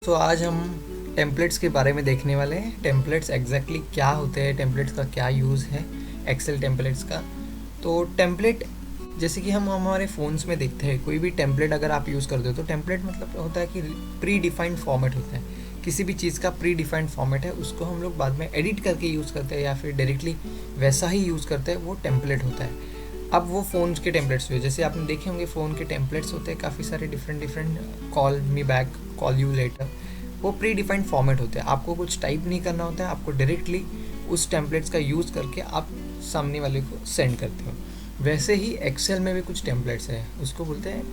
तो आज हम टेम्पलेट्स के बारे में देखने वाले हैं। टेम्पलेट्स एग्जैक्टली क्या होते हैं, टेम्पलेट्स का क्या यूज़ है एक्सेल टेम्पलेट्स का। तो टेम्पलेट जैसे कि हम हमारे फ़ोन्स में देखते हैं, कोई भी टेम्पलेट अगर आप यूज़ करते हो तो टेम्पलेट मतलब होता है कि प्री डिफाइंड फॉर्मेट होता है। किसी भी चीज़ का प्री डिफाइंड फॉर्मेट है, उसको हम लोग बाद में एडिट करके यूज़ करते हैं या फिर डायरेक्टली वैसा ही यूज़ करते हैं, वो टेम्पलेट होता है। अब वो फ़ोन के टेम्पलेट्स हुए, जैसे आपने देखे होंगे फ़ोन के टेम्पलेट्स होते हैं काफ़ी सारे different call me back, call you later, वो प्री डिफाइंड फॉर्मेट होते हैं। आपको कुछ टाइप नहीं करना होता है, आपको डायरेक्टली उस टेम्पलेट्स का यूज़ करके आप सामने वाले को सेंड करते हो। वैसे ही एक्सेल में भी कुछ टेम्पलेट्स हैं, उसको बोलते हैं।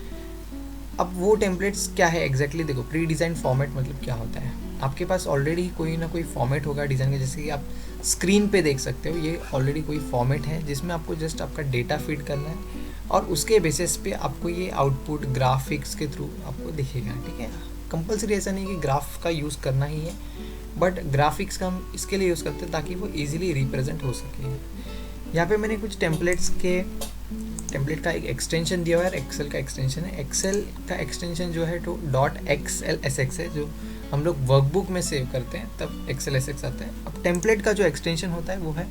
अब वो टेम्पलेट्स क्या है एग्जैक्टली देखो, प्री डिज़ाइन फॉर्मेट मतलब क्या होता है। आपके पास ऑलरेडी कोई ना कोई फॉर्मेट होगा डिज़ाइन का, जैसे कि आप स्क्रीन पे देख सकते हो, ये ऑलरेडी कोई फॉर्मेट है जिसमें आपको जस्ट आपका डेटा फीड करना है और उसके बेसिस पे आपको ये आउटपुट ग्राफिक्स के थ्रू आपको दिखेगा। ठीक है, कंपलसरी ऐसा नहीं कि ग्राफ का यूज़ करना ही है, बट ग्राफिक्स का हम इसके लिए यूज़ करते हैं ताकि वो ईजिली रिप्रेजेंट हो सके। यहाँ पे मैंने कुछ टेम्पलेट का एक एक्सटेंशन दिया हुआ है, एक्सेल का एक्सटेंशन है। एक्सेल का एक्सटेंशन जो है तो .xlsx है, जो हम लोग वर्कबुक में सेव करते हैं तब XLSX आता है। अब टेम्पलेट का जो एक्सटेंशन होता है वो है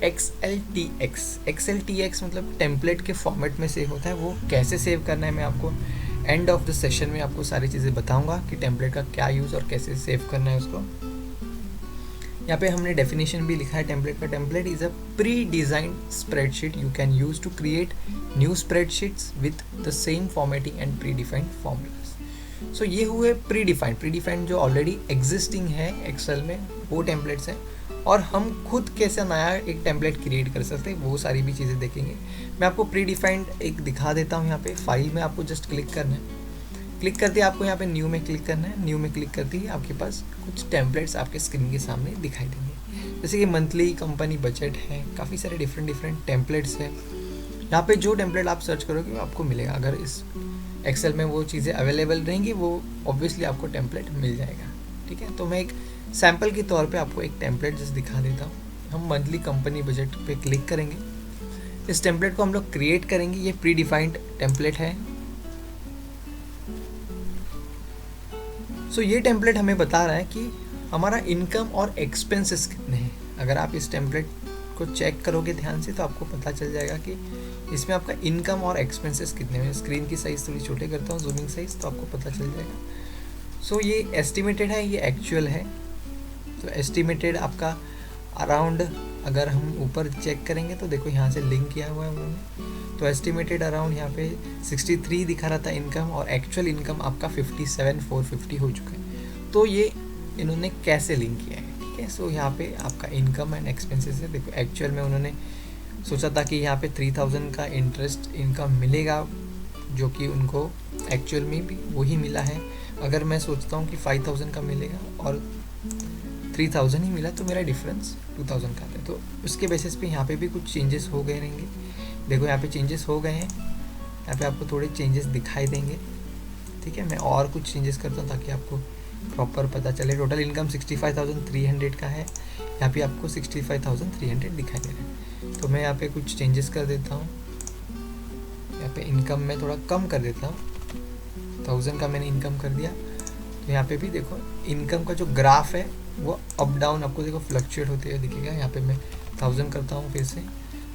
.xltx। XLTX मतलब टेम्पलेट के फॉर्मेट में सेव होता है। वो कैसे सेव करना है मैं आपको एंड ऑफ द सेशन में आपको सारी चीज़ें बताऊंगा कि टेम्पलेट का क्या यूज़ और कैसे सेव करना है उसको। यहाँ पे हमने डेफिनेशन भी लिखा है टेम्पलेट का। Template is a pre designed spreadsheet you can use to create new spreadsheets with the same formatting and pre defined formulas. So ये हुए प्री डिफाइंड जो ऑलरेडी एग्जिस्टिंग है एक्सेल में, वो टेम्पलेट्स हैं। और हम खुद कैसे नया एक टेम्पलेट क्रिएट कर सकते हैं वो सारी भी चीज़ें देखेंगे। मैं आपको प्री डिफाइंड एक दिखा देता हूँ। यहाँ पे फाइल में आपको जस्ट क्लिक करना है, क्लिक करते ही आपको यहाँ पे न्यू में क्लिक करना है। न्यू में क्लिक करते ही आपके पास कुछ टेम्पलेट्स आपके स्क्रीन के सामने दिखाई देंगे, जैसे कि मंथली, कंपनी बजट है, काफ़ी सारे डिफरेंट टेम्पलेट्स हैं। यहाँ पे जो टेम्पलेट आप सर्च करोगे वो आपको मिलेगा। अगर इस एक्सेल में वो चीज़ें अवेलेबल रहेंगी वो ऑब्वियसली आपको टेम्पलेट मिल जाएगा। ठीक है, तो मैं एक सैम्पल के तौर पे आपको एक टेम्पलेट जस्ट दिखा देता हूँ। हम मंथली कंपनी बजट पे क्लिक करेंगे, इस टेम्पलेट को हम लोग क्रिएट करेंगे। ये प्री डिफाइंड टेम्पलेट है। सो ये टेम्पलेट हमें बता रहा है कि हमारा इनकम और एक्सपेंसेस कितने हैं। अगर आप इस टेम्पलेट को चेक करोगे ध्यान से तो आपको पता चल जाएगा कि इसमें आपका इनकम और एक्सपेंसेस कितने हैं। स्क्रीन की साइज़ थोड़ी छोटे करता हूँ, जूमिंग साइज़, तो आपको पता चल जाएगा। सो ये एस्टिमेटेड है, ये एक्चुअल है। तो एस्टिमेटेड आपका अराउंड, अगर हम ऊपर चेक करेंगे तो देखो यहाँ से लिंक किया हुआ है उन्होंने, तो एस्टिमेटेड अराउंड यहाँ पे 63 दिखा रहा था इनकम, और एक्चुअल इनकम आपका 57,450 हो चुका है। तो ये इन्होंने कैसे लिंक किया है। ठीक है, सो यहाँ पे आपका इनकम एंड एक्सपेंसेस है। देखो एक्चुअल में उन्होंने सोचा था कि यहाँ पे 3000 का इंटरेस्ट इनकम मिलेगा, जो कि उनको एक्चुअल में भी वही मिला है। अगर मैं सोचता हूँ कि 5000 का मिलेगा और 3000 ही मिला तो मेरा डिफरेंस 2000 का आता है। तो उसके बेसिस पे यहाँ पे भी कुछ चेंजेस हो गए रहेंगे। देखो यहाँ पे चेंजेस हो गए हैं, यहाँ पे आपको थोड़े चेंजेस दिखाई देंगे। ठीक है, मैं और कुछ चेंजेस करता हूँ ताकि आपको प्रॉपर पता चले। टोटल इनकम 65,300 का है, यहाँ पे आपको 65,300 दिखाई दे रहा है। तो मैं यहाँ पे कुछ चेंजेस कर देता हूँ। यहाँ पे इनकम में थोड़ा कम कर देता हूँ, 1000 का मैंने इनकम कर दिया। तो यहाँ पे भी देखो इनकम का जो ग्राफ है वो अप डाउन आपको देखो फ्लक्चुएट होते हुए दिखेगा। यहाँ पे मैं 1000 करता हूँ फिर से,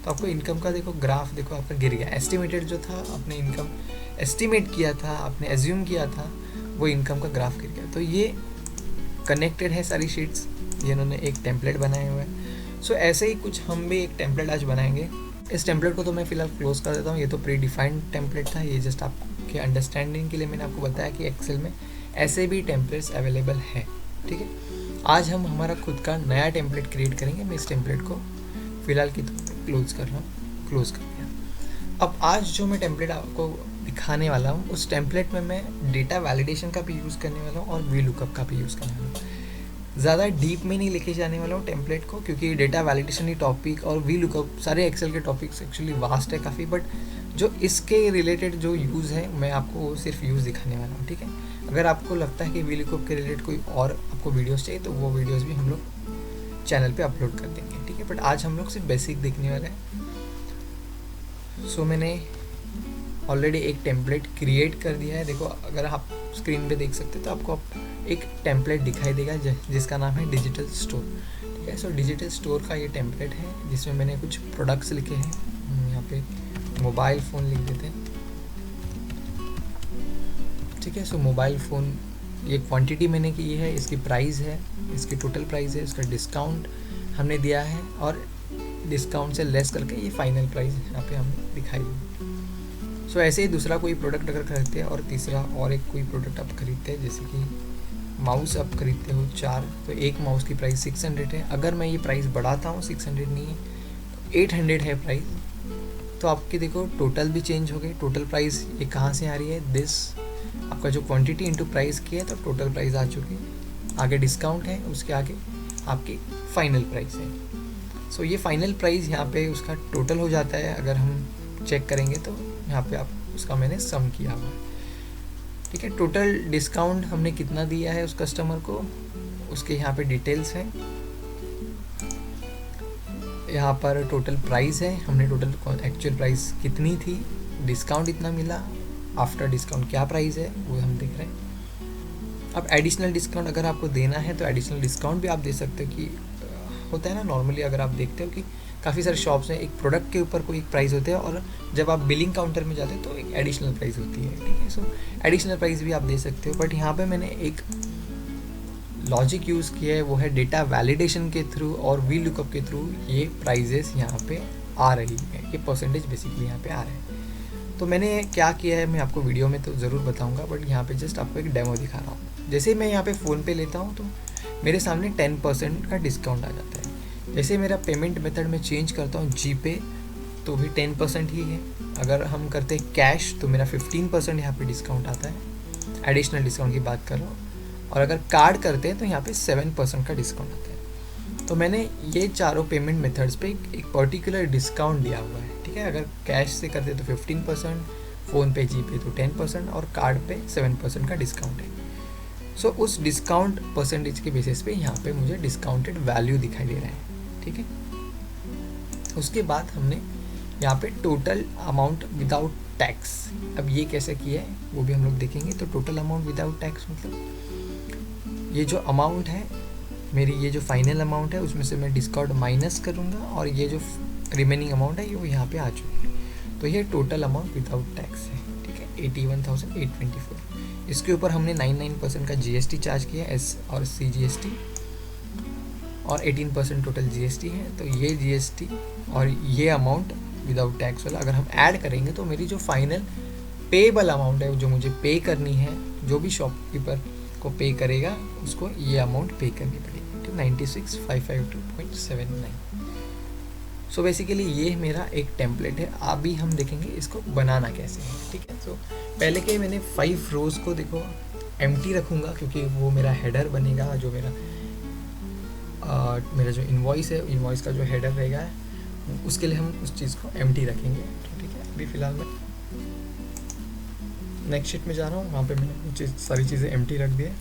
तो आपको इनकम का देखो ग्राफ देखो आपका गिर गया। एस्टिमेटेड जो था, आपने इनकम एस्टिमेट किया था, आपने एज्यूम किया था, वो इनकम का ग्राफ गिर गया। तो ये कनेक्टेड है सारी शीट्स, ये इन्होंने एक टेम्पलेट बनाए हुए हैं। सो ऐसे ही कुछ हम भी एक टेम्पलेट आज बनाएंगे। इस टेम्पलेट को तो मैं फ़िलहाल क्लोज कर देता हूँ। ये तो प्री डिफाइंड टेम्पलेट था, ये जस्ट आपके अंडरस्टैंडिंग के लिए मैंने आपको बताया कि एक्सेल में ऐसे भी टेम्पलेट्स अवेलेबल है। ठीक है, आज हम हमारा खुद का नया टेम्पलेट क्रिएट करेंगे। मैं इस टेम्पलेट को फ़िलहाल की क्लोज कर रहा हूँ, क्लोज कर दिया। अब आज जो मैं टेम्पलेट आपको दिखाने वाला हूँ, उस टेम्पलेट में मैं डेटा वैलिडेशन का भी यूज़ करने वाला हूँ और वी लुकअप का भी यूज़ करने वाला हूँ। ज़्यादा डीप में नहीं लेके जाने वाला हूँ टेम्पलेट को, क्योंकि डेटा वैलिडेशन ही टॉपिक और वी लुकअप सारे एक्सेल के टॉपिक्स एक्चुअली वास्ट है काफ़ी, बट जो इसके रिलेटेड जो यूज़ है मैं आपको सिर्फ यूज़ दिखाने वाला हूँ। ठीक है, अगर आपको लगता है कि वी लुकअप के रिलेटेड कोई और आपको वीडियोस चाहिए तो वो वीडियोस भी हम लोग चैनल पे अपलोड कर देंगे। ठीक है, बट आज हम लोग सिर्फ बेसिक देखने वाले हैं। सो मैंने ऑलरेडी एक टेम्पलेट क्रिएट कर दिया है। देखो अगर आप स्क्रीन पे देख सकते हो तो आपको एक टेम्पलेट दिखाई देगा जिसका नाम है डिजिटल स्टोर। ठीक है, सो डिजिटल स्टोर का ये टेम्पलेट है जिसमें मैंने कुछ प्रोडक्ट्स लिखे हैं। हम यहाँ पे मोबाइल फ़ोन लिख देते हैं। ठीक है, सो मोबाइल फ़ोन ये क्वांटिटी मैंने की है, इसकी प्राइस है, इसकी टोटल प्राइस है, इसका डिस्काउंट हमने दिया है और डिस्काउंट से लेस करके ये फाइनल प्राइस यहाँ पे हमने दिखाई है। सो ऐसे ही दूसरा कोई प्रोडक्ट अगर खरीदते हैं और तीसरा और एक कोई प्रोडक्ट आप खरीदते हैं, जैसे कि माउस आप खरीदते हो 4, तो एक माउस की प्राइस 600 है। अगर मैं ये प्राइस बढ़ाता हूँ, 600 नहीं है तो 800 है प्राइस, तो आपके देखो टोटल भी चेंज हो गई। टोटल प्राइस ये कहाँ से आ रही है, दिस आपका जो क्वांटिटी इंटू प्राइस की है, तो टोटल प्राइस आ चुकी है। आगे डिस्काउंट है, उसके आगे आपकी फाइनल प्राइस है। सो ये फाइनल प्राइस यहाँ पे उसका टोटल हो जाता है। अगर हम चेक करेंगे तो यहाँ पे आप उसका मैंने सम किया हुआ है। ठीक है, टोटल डिस्काउंट हमने कितना दिया है उस कस्टमर को, उसके यहाँ पे डिटेल्स हैं। यहाँ पर टोटल प्राइस है, हमने टोटल एक्चुअल प्राइस कितनी थी, डिस्काउंट इतना मिला, आफ्टर डिस्काउंट क्या प्राइस है वो हम देख रहे हैं। अब एडिशनल डिस्काउंट अगर आपको देना है तो एडिशनल डिस्काउंट भी आप दे सकते हो। कि होता है ना, नॉर्मली अगर आप देखते हो कि काफ़ी सारे शॉप्स हैं, एक प्रोडक्ट के ऊपर कोई एक प्राइस होता है और जब आप बिलिंग काउंटर में जाते हो तो एक एडिशनल प्राइस होती है। ठीक है, सो एडिशनल प्राइस भी आप दे सकते हो। बट यहाँ पे मैंने एक लॉजिक यूज़ किया है, वो है डेटा वैलिडेशन के थ्रू और वी लुकअप के थ्रू ये प्राइजेस यहाँ पे आ रही है, ये परसेंटेज बेसिकली यहाँ पे आ रहे हैं। तो मैंने क्या किया है मैं आपको वीडियो में तो ज़रूर बताऊँगा, बट यहाँ पे जस्ट आपको एक डेमो दिखा रहा हूँ। जैसे मैं यहाँ पे फ़ोनपे लेता हूँ तो मेरे सामने 10% का डिस्काउंट आ जाता है। जैसे मेरा पेमेंट मेथड में चेंज करता हूँ जीपे, तो भी 10% ही है। अगर हम करते हैं कैश तो मेरा 15% यहाँ पे डिस्काउंट आता है, एडिशनल डिस्काउंट की बात कर रहा हूँ। और अगर कार्ड करते हैं तो यहाँ पे 7% का डिस्काउंट आता है। तो मैंने ये चारों पेमेंट मेथड्स पे एक पर्टिकुलर डिस्काउंट दिया हुआ है। ठीक है, अगर कैश से करते तो 15%, फ़ोनपे जीपे तो 10% और कार्ड पे 7% का डिस्काउंट है। सो उस डिस्काउंट परसेंटेज के बेसिस पे यहाँ पे मुझे डिस्काउंटेड वैल्यू दिखाई दे रहा है। ठीक है, उसके बाद हमने यहाँ पे टोटल अमाउंट विदाउट टैक्स, अब ये कैसे किया है वो भी हम लोग देखेंगे। तो टोटल अमाउंट विदाउट टैक्स मतलब ये जो अमाउंट है मेरी, ये जो फाइनल अमाउंट है उसमें से मैं डिस्काउंट माइनस करूँगा और ये जो रिमेनिंग अमाउंट है वो यहाँ पे आ चुकी है। तो ये टोटल अमाउंट विदाउट टैक्स है। ठीक है, 81,824। इसके ऊपर हमने 99% का जीएसटी चार्ज किया, एस और सी जीएसटी, और 18% टोटल जीएसटी है। तो ये जीएसटी और ये अमाउंट विदाउट टैक्स वाला अगर हम ऐड करेंगे तो मेरी जो फाइनल पेएबल अमाउंट है, जो मुझे पे करनी है, जो भी शॉपकीपर को पे करेगा उसको ये अमाउंट पे करनी पड़ेगी। तो 96,552.79। सो बेसिकली ये मेरा एक टेम्पलेट है। अभी हम देखेंगे इसको बनाना कैसे है। ठीक है, सो पहले के मैंने 5 रोज़ को देखो एम्प्टी रखूँगा क्योंकि वो मेरा हेडर बनेगा। जो मेरा जो इनवॉइस है, इनवॉइस का जो हेडर रहेगा उसके लिए हम उस चीज़ को एम्प्टी रखेंगे। ठीक है, अभी फ़िलहाल मैं नेक्स्ट शीट में जा रहा हूँ, वहाँ पे मैंने सारी चीज़ें एम्प्टी रख दी है।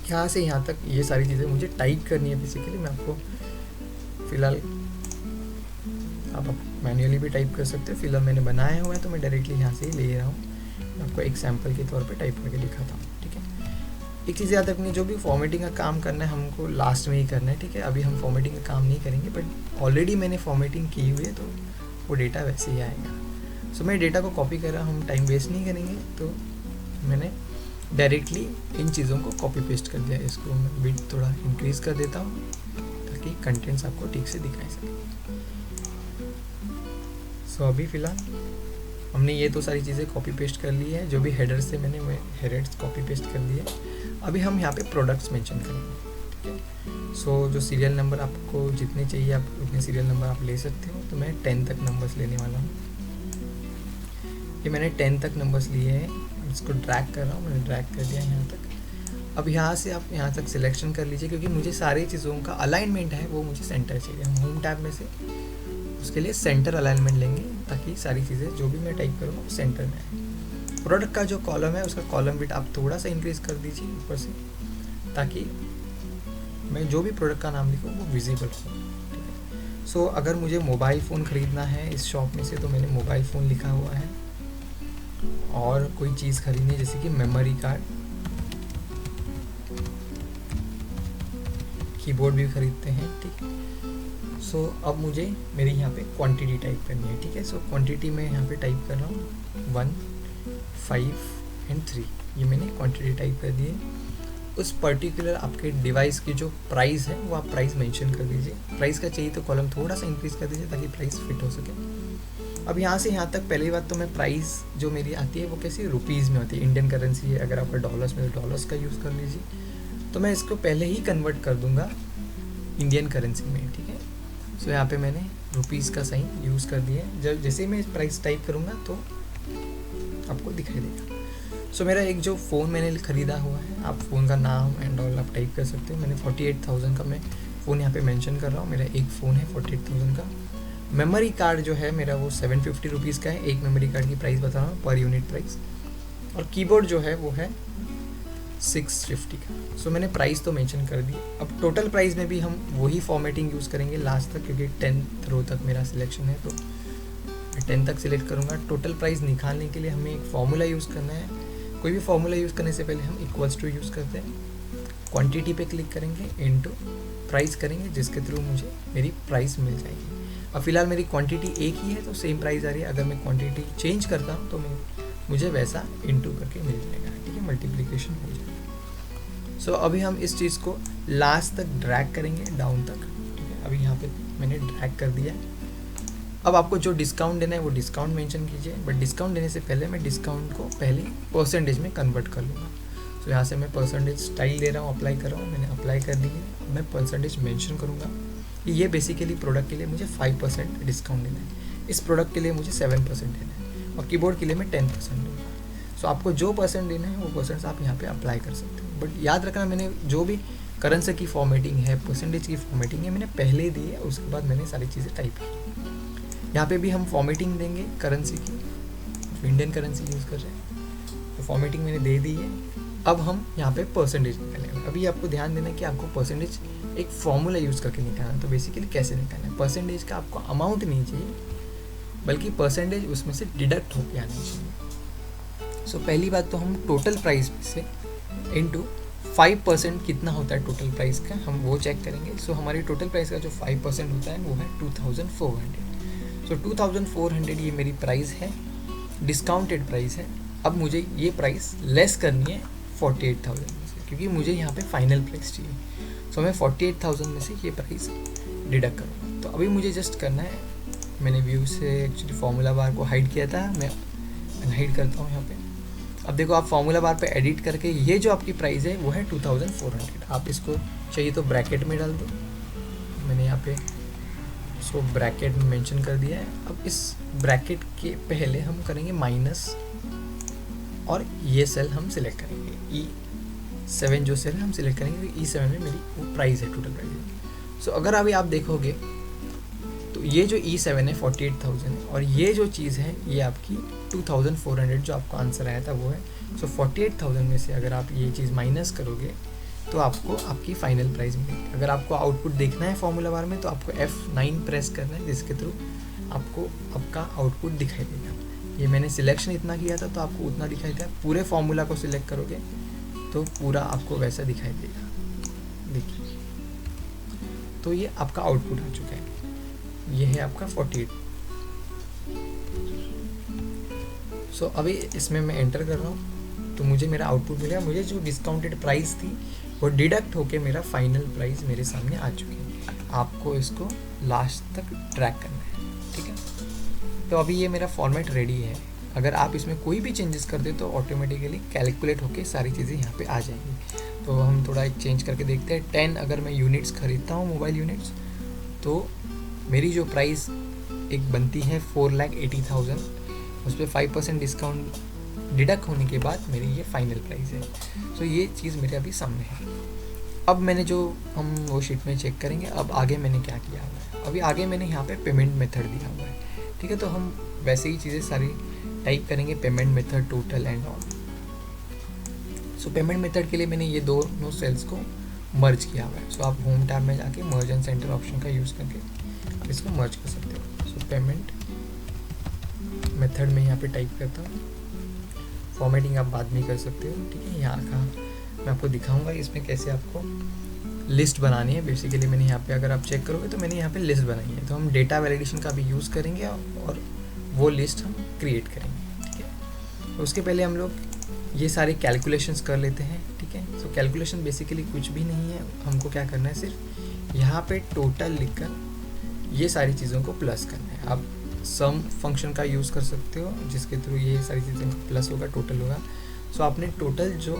यहाँ से यहाँ तक ये सारी चीज़ें मुझे टाइप करनी है। बेसिकली मैं आपको फ़िलहाल, आप मैन्युअली भी टाइप कर सकते हो। फिलहाल मैंने बनाया हुआ है तो मैं डायरेक्टली यहाँ से ही ले रहा हूँ। मैं आपको एक सैम्पल के तौर पे टाइप करके दिखाता हूँ। ठीक है, एक चीज़ याद रखनी, जो भी फॉर्मेटिंग का काम करना है हमको लास्ट में ही करना है। ठीक है, अभी हम फॉर्मेटिंग का काम नहीं करेंगे, बट ऑलरेडी मैंने फॉर्मेटिंग की हुई है तो वो डेटा वैसे ही आएगा। सो मैं डेटा को कॉपी कर रहा हूँ, हम टाइम वेस्ट नहीं करेंगे। तो मैंने डायरेक्टली इन चीज़ों को कॉपी पेस्ट कर दिया। इसको मैं विड्थ थोड़ा इंक्रीज़ कर देता हूँ ताकि कंटेंट्स आपको ठीक से दिखाई सके। सो अभी फ़िलहाल हमने ये तो सारी चीज़ें कॉपी पेस्ट कर ली है। जो भी हेडर्स थे मैंने हेडर्स कॉपी पेस्ट कर दिए। अभी हम यहाँ पे प्रोडक्ट्स मेंशन करेंगे। ठीक है, सो जो सीरियल नंबर आपको जितने चाहिए आप उतने सीरियल नंबर आप ले सकते हो। तो मैं 10 तक नंबर्स लेने वाला हूँ। ये मैंने 10 तक नंबर्स लिए हैं, इसको ड्रैग कर रहा हूँ। मैंने ड्रैग कर दिया यहाँ तक। अब यहाँ से आप यहाँ तक सिलेक्शन कर लीजिए क्योंकि मुझे सारी चीज़ों का अलाइनमेंट है वो मुझे सेंटर चाहिए। हम होम टैब में से उसके लिए सेंटर अलाइनमेंट लेंगे ताकि सारी चीज़ें जो भी मैं टाइप करूँगा वो सेंटर में आए। प्रोडक्ट का जो कॉलम है उसका कॉलम बिट आप थोड़ा सा इंक्रीज़ कर दीजिए ऊपर से, ताकि मैं जो भी प्रोडक्ट का नाम लिखूँ वो विजिबल हो। सो अगर मुझे मोबाइल फ़ोन ख़रीदना है इस शॉप में से तो मैंने मोबाइल फ़ोन लिखा हुआ है। और कोई चीज़ खरीदनी है जैसे कि मेमोरी कार्ड, कीबोर्ड भी खरीदते हैं, ठीक है। सो अब मुझे मेरी यहाँ पे क्वांटिटी टाइप करनी है, ठीक है। सो क्वांटिटी में यहाँ पे टाइप कर रहा हूँ 1, 5 एंड 3, ये मैंने क्वांटिटी टाइप कर दी है। उस पर्टिकुलर आपके डिवाइस की जो प्राइस है वो आप प्राइस मेंशन कर दीजिए। प्राइस का चाहिए तो कॉलम थोड़ा सा इंक्रीज़ कर दीजिए ताकि प्राइस फिट हो सके। अब यहाँ से यहाँ तक पहली बात तो मैं प्राइस जो मेरी आती है वो कैसी रुपीज़ में होती है, इंडियन करेंसी है। अगर आपका डॉलर्स में तो डॉलर्स का यूज़ कर लीजिए। तो मैं इसको पहले ही कन्वर्ट कर दूंगा इंडियन करेंसी में, ठीक है। सो यहाँ पे मैंने रुपीज़ का साइन यूज़ कर दिया है। जब जैसे मैं प्राइस टाइप करूँगा तो आपको दिखाई देगा। सो मेरा एक जो फ़ोन मैंने ख़रीदा हुआ है, आप फ़ोन का नाम एंड ऑल आप टाइप कर सकते हो। मैंने 48,000 का मैं फ़ोन यहाँ पे मेंशन कर रहा हूँ। मेरा एक फ़ोन है 48,000 का। मेमोरी कार्ड जो है मेरा वो 750 रुपीज़ का है। एक मेमोरी कार्ड की प्राइस बता रहा हूँ पर यूनिट प्राइस। और कीबोर्ड जो है वो है 650 का। सो मैंने प्राइस तो मेंशन कर दी। अब टोटल प्राइस में भी हम वही फॉर्मेटिंग यूज़ करेंगे लास्ट तक, क्योंकि 10th रो तक मेरा सिलेक्शन है तो मैं 10 तक सिलेक्ट करूँगा। टोटल प्राइस निकालने के लिए हमें एक फॉर्मूला यूज़ करना है। कोई भी फॉर्मूला यूज़ करने से पहले हम इक्वल्स टू यूज़ करते हैं, क्वांटिटी पे क्लिक करेंगे, इनटू प्राइस करेंगे, जिसके थ्रू मुझे मेरी प्राइस मिल जाएगी। अब फिलहाल मेरी क्वांटिटी एक ही है तो सेम प्राइस आ रही है। अगर मैं क्वांटिटी चेंज करता हूँ तो मुझे वैसा इनटू करके मिल जाएगा, ठीक है, मल्टीप्लिकेशन हो जाएगा। सो अभी हम इस चीज़ को लास्ट तक ड्रैग करेंगे डाउन तक, ठीक है। अभी यहाँ पे मैंने ड्रैग कर दिया। अब आपको जो डिस्काउंट देना है वो डिस्काउंट मेंशन कीजिए, बट डिस्काउंट देने से पहले मैं डिस्काउंट को पहले परसेंटेज में कन्वर्ट कर लूँगा। तो यहाँ से मैं परसेंटेज स्टाइल दे रहा हूँ, अप्लाई कर रहा हूँ। मैंने अप्लाई कर दी है। मैं परसेंटेज मेंशन करूँगा। ये बेसिकली प्रोडक्ट के लिए मुझे 5% डिस्काउंट देना है, इस प्रोडक्ट के लिए मुझे 7% देना है, और कीबोर्ड के लिए मैं 10% दूँगा। सो आपको जो परसेंट देना है वो परसेंट आप यहाँ पे अप्लाई कर सकते हो। बट याद रखना, मैंने जो भी करेंसी की फॉर्मेटिंग है, परसेंटेज की फॉर्मेटिंग है, मैंने पहले दी है, उसके बाद मैंने सारी चीज़ें टाइप की। यहाँ पे भी हम फॉर्मेटिंग देंगे करेंसी की, जो इंडियन करेंसी यूज़ कर रहे हैं, तो फॉर्मेटिंग मैंने दे दी है। अब हम यहाँ पे परसेंटेज निकालेंगे। अभी आपको ध्यान देना है कि आपको परसेंटेज एक फॉर्मूला यूज़ करके निकालना है। तो बेसिकली कैसे निकालना है, परसेंटेज का आपको अमाउंट नहीं चाहिए, बल्कि परसेंटेज उसमें से डिडक्ट होकर आना चाहिए। सो पहली बात तो हम टोटल प्राइस से इनटू 5% कितना होता है टोटल प्राइस का, हम वो चेक करेंगे। सो हमारी टोटल प्राइस का जो 5% होता है वो है 2400। सो 2400 ये मेरी प्राइस है, डिस्काउंटेड प्राइस है। अब मुझे ये प्राइस लेस करनी है 48,000 में से, क्योंकि मुझे यहाँ पे फाइनल प्राइस चाहिए। सो मैं 48,000 में से ये प्राइस डिडक्ट करूँगा। तो अभी मुझे जस्ट करना है, मैंने व्यू से एक्चुअली फार्मूला बार को हाइड किया था, मैं हाइड करता हूँ यहाँ पे। अब देखो, आप फार्मूला बार पे एडिट करके ये जो आपकी प्राइस है वो है 2400। आप इसको चाहिए तो ब्रैकेट में डाल दो। मैंने यहाँ पे इसको ब्रैकेट में मेंशन कर दिया है। अब इस ब्रैकेट के पहले हम करेंगे माइनस, और ये सेल हम सिलेक्ट करेंगे, E7 जो सेल हम सिलेक्ट करेंगे, E7 में मेरी वो प्राइस है, टोटल प्राइस। सो अगर अभी आप देखोगे तो ये जो E7 है 48,000 है, और ये जो चीज़ है ये आपकी 2400 जो आपका आंसर आया था वो है। सो 48,000 में से अगर आप ये चीज़ माइनस करोगे तो आपको आपकी फाइनल प्राइस मिलेगी। अगर आपको आउटपुट देखना है फॉर्मूला बार में तो आपको F9 प्रेस करना है, जिसके थ्रू आपको आपका आउटपुट दिखाई देगा। ये मैंने सिलेक्शन इतना किया था तो आपको उतना दिखाई देगा। पूरे फॉर्मूला को सिलेक्ट करोगे तो पूरा आपको वैसा दिखाई देगा। देखिए, तो ये आपका आउटपुट आ चुका है। ये है आपका 48। सो अभी इसमें मैं एंटर कर रहा हूँ तो मुझे मेरा आउटपुट मिलेगा। मुझे जो डिस्काउंटेड प्राइस थी वो डिडक्ट होके मेरा फाइनल प्राइस मेरे सामने आ चुकी है। आपको इसको लास्ट तक ट्रैक करना है, ठीक है। तो अभी ये मेरा फॉर्मेट रेडी है। अगर आप इसमें कोई भी चेंजेस कर दे तो ऑटोमेटिकली कैलकुलेट होके सारी चीज़ें यहाँ पे आ जाएंगी। तो हम थोड़ा एक चेंज करके देखते हैं। 10 अगर मैं यूनिट्स खरीदता हूँ, मोबाइल यूनिट्स, तो मेरी जो प्राइस एक बनती है 4,80,000, उस पर 5% डिस्काउंट डिडक्ट होने के बाद मेरी ये फाइनल प्राइस है। सो ये चीज़ मेरे अभी सामने है। अब मैंने जो हम वो शीट में चेक करेंगे। अब आगे मैंने क्या किया हुआ है, अभी आगे मैंने यहाँ पे पेमेंट मेथड दिया हुआ है, ठीक है। तो हम वैसे ही चीज़ें सारी टाइप करेंगे, payment method, total and all. So payment method के लिए मैंने ये दोनों सेल्स को मर्ज किया हुआ है। सो आप होम टैब में जाके मर्ज एंड सेंटर ऑप्शन का यूज़ करके इसको मर्ज कर सकते हो। सो पेमेंट मेथड में यहाँ पे टाइप करता हूँ फॉर्मेटिंग आप बाद में कर सकते हो, ठीक है। यहाँ का मैं आपको दिखाऊंगा इसमें कैसे आपको लिस्ट बनानी है। बेसिकली मैंने यहाँ पे, अगर आप चेक करोगे तो मैंने यहाँ पे लिस्ट बनाई है, तो हम डेटा वैलिडेशन का भी यूज़ करेंगे और वो लिस्ट हम क्रिएट करेंगे, ठीक है। तो उसके पहले हम लोग ये सारे कैलकुलेशंस कर लेते हैं, ठीक है। सो कैलकुलेशन बेसिकली कुछ भी नहीं है, हमको क्या करना है, सिर्फ यहाँ पे टोटल लिखकर ये सारी चीज़ों को प्लस करना है। आप सम फंक्शन का यूज़ कर सकते हो जिसके थ्रू ये सारी चीज़ें प्लस होगा, टोटल होगा। सो आपने टोटल जो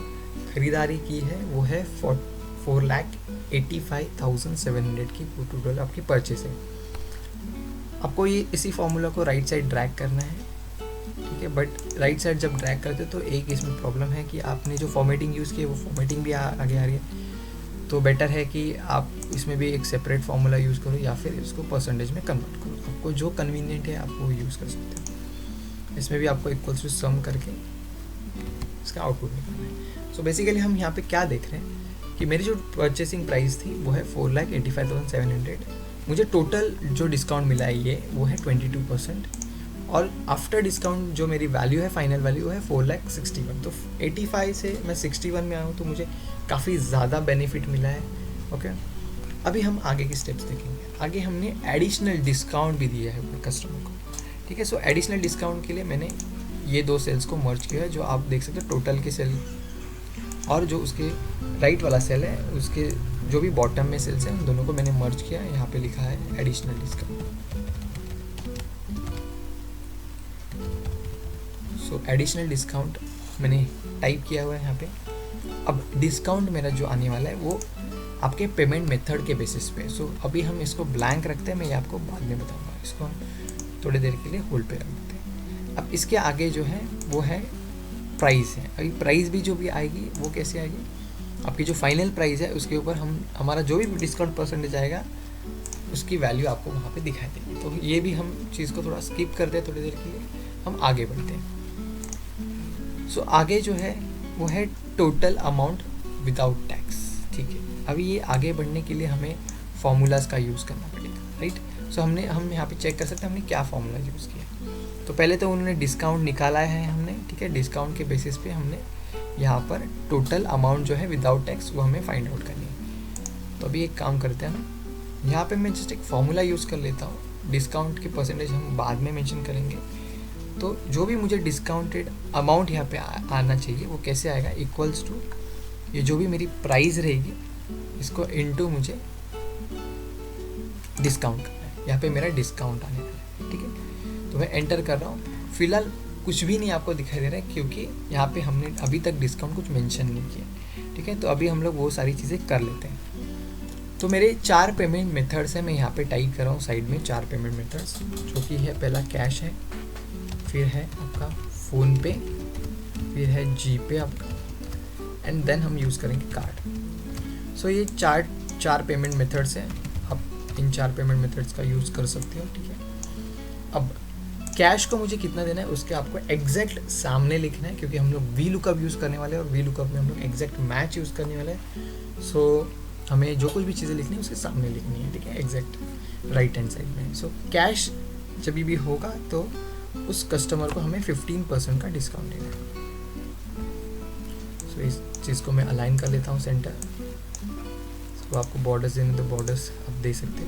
खरीदारी की है वो है 4,85,700 की टोटल आपकी परचेस है। आपको ये इसी फॉर्मूला को राइट साइड ड्रैग करना है, ठीक है। बट राइट साइड जब ड्रैग करते हो तो एक इसमें प्रॉब्लम है कि आपने जो फॉर्मेटिंग यूज़ की है वो फॉर्मेटिंग भी आगे आ रही है। तो बेटर है कि आप इसमें भी एक सेपरेट फार्मूला यूज़ करो या फिर इसको परसेंटेज में कन्वर्ट करो, आपको जो कन्वीनियंट है आप वो यूज़ कर सकते हो। इसमें भी आपको इक्वल्स टू सम करके इसका आउटपुट निकालना है। सो बेसिकली हम यहाँ पे क्या देख रहे हैं कि मेरी जो परचेसिंग प्राइस थी वो है 4,85,700। मुझे टोटल जो डिस्काउंट मिला है ये वो है 22%, और आफ्टर डिस्काउंट जो मेरी वैल्यू है, फाइनल वैल्यू है 4,61,000। तो 85 से मैं 61 में आया हूँ, तो मुझे काफ़ी ज़्यादा बेनिफिट मिला है, ओके। अभी हम आगे की स्टेप्स देखेंगे। आगे हमने एडिशनल डिस्काउंट भी दिया है अपने कस्टमर को, ठीक है। सो एडिशनल डिस्काउंट के लिए मैंने ये दो सेल्स को मर्ज किया है, जो आप देख सकते हो टोटल के सेल और जो उसके राइट वाला सेल है उसके जो भी बॉटम में सेल्स हैं उन दोनों को मैंने मर्ज किया है। यहाँ पे लिखा है एडिशनल डिस्काउंट। सो एडिशनल डिस्काउंट मैंने टाइप किया हुआ है यहाँ पे। अब डिस्काउंट मेरा जो आने वाला है वो आपके पेमेंट मेथड के बेसिस पे। सो अभी हम इसको ब्लैंक रखते हैं, मैं ये आपको बाद में बताऊंगा। इसको हम थोड़ी देर के लिए होल्ड पे रख देते हैं। अब इसके आगे जो है वो है प्राइस है। अभी प्राइस भी जो भी आएगी वो कैसे आएगी, आपकी जो फाइनल प्राइस है उसके ऊपर हम हमारा जो भी डिस्काउंट परसेंटेज आएगा उसकी वैल्यू आपको वहाँ पे दिखाई देगी। तो ये भी हम चीज़ को थोड़ा स्किप करते हैं थोड़ी देर के लिए, हम आगे बढ़ते हैं। सो आगे जो है वो है टोटल अमाउंट विदाउट टैक्स, ठीक है। अभी ये आगे बढ़ने के लिए हमें फार्मूलाज का यूज़ करना पड़ेगा, राइट। सो हम यहाँ पे चेक कर सकते हैं हमने क्या फार्मूला यूज़ किया। तो पहले तो उन्होंने डिस्काउंट निकाला है हमने, ठीक है। डिस्काउंट के बेसिस पे हमने यहाँ पर टोटल अमाउंट जो है विदाउट टैक्स वो हमें फाइंड आउट करनी है। तो अभी एक काम करते हैं ना, यहाँ पे मैं जस्ट एक फार्मूला यूज़ कर लेता हूँ। डिस्काउंट के परसेंटेज हम बाद में मेंशन करेंगे। तो जो भी मुझे डिस्काउंटेड अमाउंट यहाँ पे आना चाहिए वो कैसे आएगा, इक्वल्स टू ये जो भी मेरी प्राइस रहेगी इसको इनटू मुझे डिस्काउंट करना है। यहाँ पे मेरा डिस्काउंट आने वाला है, ठीक है। तो मैं एंटर कर रहा हूँ। फिलहाल कुछ भी नहीं आपको दिखाई दे रहा है क्योंकि यहाँ पे हमने अभी तक डिस्काउंट कुछ मेंशन नहीं किया, ठीक है। तो अभी हम लोग वो सारी चीज़ें कर लेते हैं। तो मेरे 4 पेमेंट मेथड्स हैं, मैं यहाँ पे टाइप कर रहा हूँ साइड में 4 पेमेंट मेथड्स, जो कि है पहला कैश है, फिर है आपका फ़ोन पे, फिर है जीपे आपका, एंड देन हम यूज़ करेंगे कार्ड। सो ये चार पेमेंट मेथड्स हैं, आप इन 4 पेमेंट मेथड्स का यूज़ कर सकते हो, ठीक है। अब कैश को मुझे कितना देना है उसके आपको एग्जैक्ट सामने लिखना है, क्योंकि हम लोग वी लुकअप यूज़ करने वाले हैं और वी लुकअप में हम लोग एग्जैक्ट मैच यूज़ करने वाले हैं। सो हमें जो कुछ भी चीज़ें लिखनी है उसके सामने लिखनी है, ठीक है, एग्जैक्ट राइट हैंड साइड में। सो कैश जब भी होगा तो उस कस्टमर को हमें 15% का डिस्काउंट देना है। सो इस चीज़ को मैं अलाइन कर लेता हूँ सेंटर। तो आपको बॉर्डर्स देने तो बॉर्डर्स आप दे सकते हो।